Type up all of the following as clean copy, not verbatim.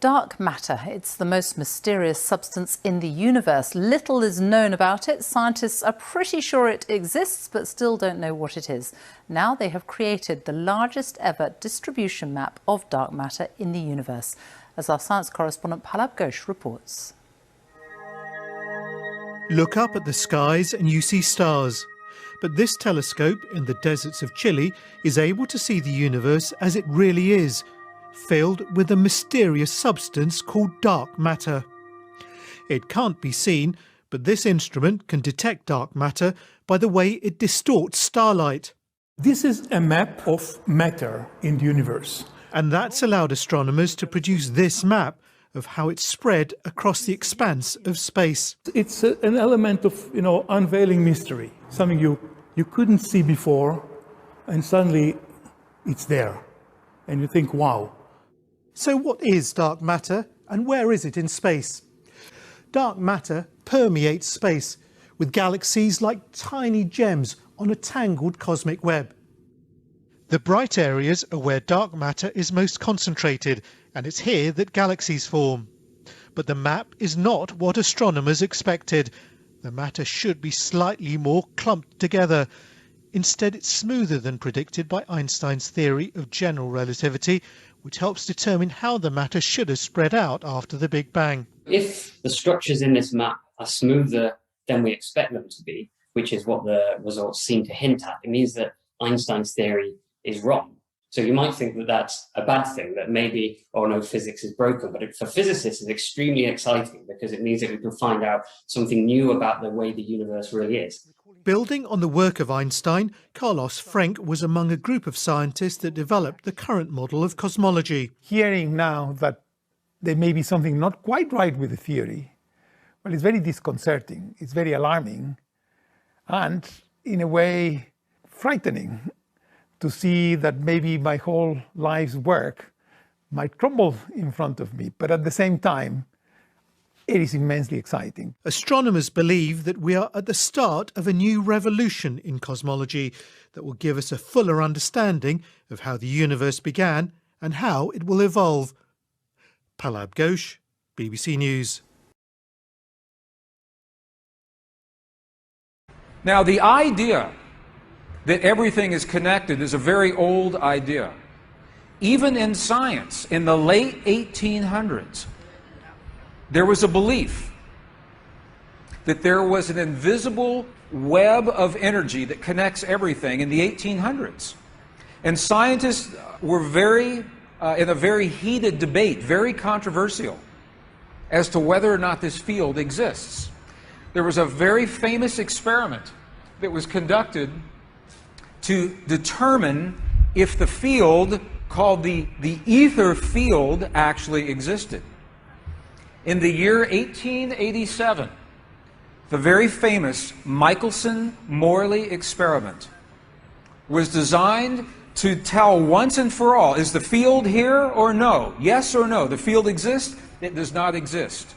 Dark matter. It's the most mysterious substance in the universe. Little is known about it. Scientists are pretty sure it exists, but still don't know what it is. Now they have created the largest ever distribution map of dark matter in the universe, as our science correspondent Palab Ghosh reports. Look up at the skies and you see stars. But this telescope in the deserts of Chile is able to see the universe as it really is, filled with a mysterious substance called dark matter. It can't be seen, but this instrument can detect dark matter by the way it distorts starlight. This is a map of matter in the universe. And that's allowed astronomers to produce this map of how it's spread across the expanse of space. It's an element of, unveiling mystery, something you couldn't see before, and suddenly it's there. And you think, wow. So what is dark matter and where is it in space? Dark matter permeates space, with galaxies like tiny gems on a tangled cosmic web. The bright areas are where dark matter is most concentrated, and it's here that galaxies form. But the map is not what astronomers expected. The matter should be slightly more clumped together. Instead, it's smoother than predicted by Einstein's theory of general relativity, which helps determine how the matter should have spread out after the Big Bang. If the structures in this map are smoother than we expect them to be, which is what the results seem to hint at, it means that Einstein's theory is wrong. So you might think that that's a bad thing, that maybe, oh no, physics is broken. But for physicists, it's extremely exciting because it means that we can find out something new about the way the universe really is. Building on the work of Einstein, Carlos Frenk was among a group of scientists that developed the current model of cosmology. Hearing now that there may be something not quite right with the theory, well, it's very disconcerting, it's very alarming, and in a way frightening to see that maybe my whole life's work might crumble in front of me. But at the same time, it is immensely exciting. Astronomers believe that we are at the start of a new revolution in cosmology that will give us a fuller understanding of how the universe began and how it will evolve. Palab Ghosh, BBC News. Now, the idea that everything is connected is a very old idea. Even in science, in the late 1800s, there was a belief that there was an invisible web of energy that connects everything in the 1800s. And scientists were in a very heated debate, very controversial, as to whether or not this field exists. There was a very famous experiment that was conducted to determine if the field called the ether field actually existed. In the year 1887, the very famous Michelson-Morley experiment was designed to tell once and for all, is the field here or no? Yes or no? The field exists? It does not exist.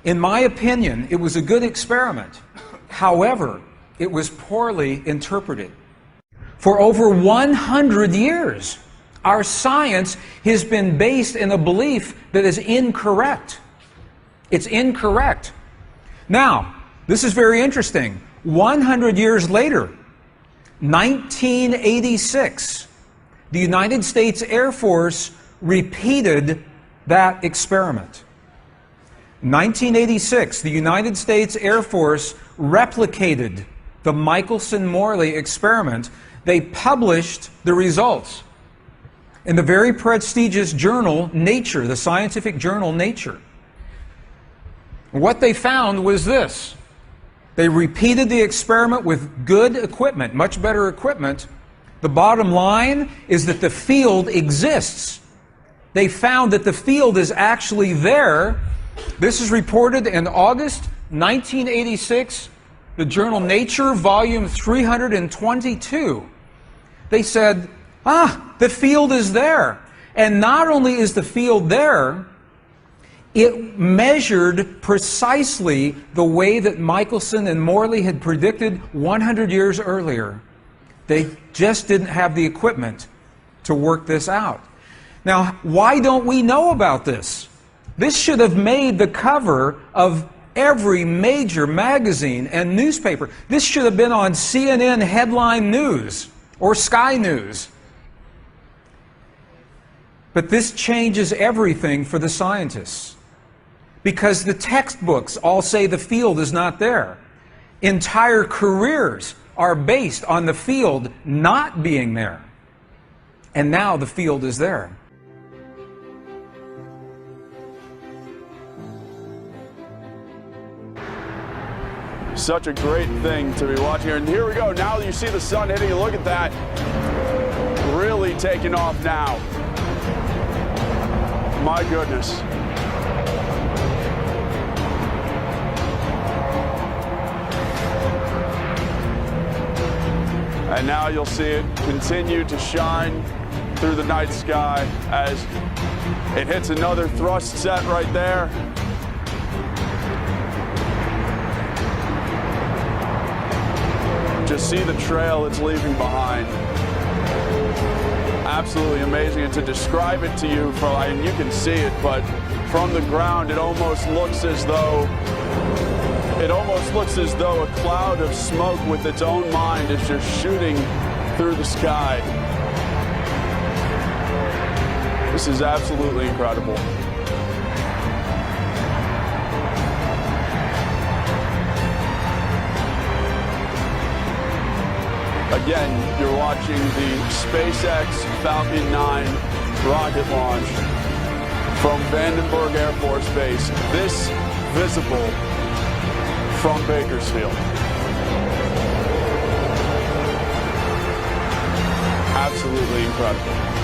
In my opinion, it was a good experiment. However, it was poorly interpreted. For over 100 years, our science has been based in a belief that is incorrect. It's incorrect. Now, this is very interesting. 100 years later, 1986, the United States Air Force repeated that experiment. 1986, the United States Air Force replicated the Michelson-Morley experiment. They published the results in the very prestigious journal Nature, the scientific journal Nature. What they found was this. They repeated the experiment with good equipment, much better equipment. The bottom line is that the field exists. They found that the field is actually there. This is reported in August 1986, the journal Nature, volume 322. They said, the field is there. And not only is the field there, it measured precisely the way that Michelson and Morley had predicted 100 years earlier. They just didn't have the equipment to work this out. Now, why don't we know about this? This should have made the cover of every major magazine and newspaper. This should have been on CNN headline news or Sky News. But this changes everything for the scientists, because the textbooks all say the field is not there. Entire careers are based on the field not being there. And now the field is there. Such a great thing to be watching here. And here we go. Now you see the sun hitting. Look at that. Really taking off now. My goodness. And now you'll see it continue to shine through the night sky as it hits another thrust set right there. Just see the trail it's leaving behind. Absolutely amazing. And to describe it to you, and you can see it, but from the ground, it almost looks as though a cloud of smoke with its own mind is just shooting through the sky. This is absolutely incredible. Again, you're watching the SpaceX Falcon 9 rocket launch from Vandenberg Air Force Base. This visible from Bakersfield. Absolutely incredible.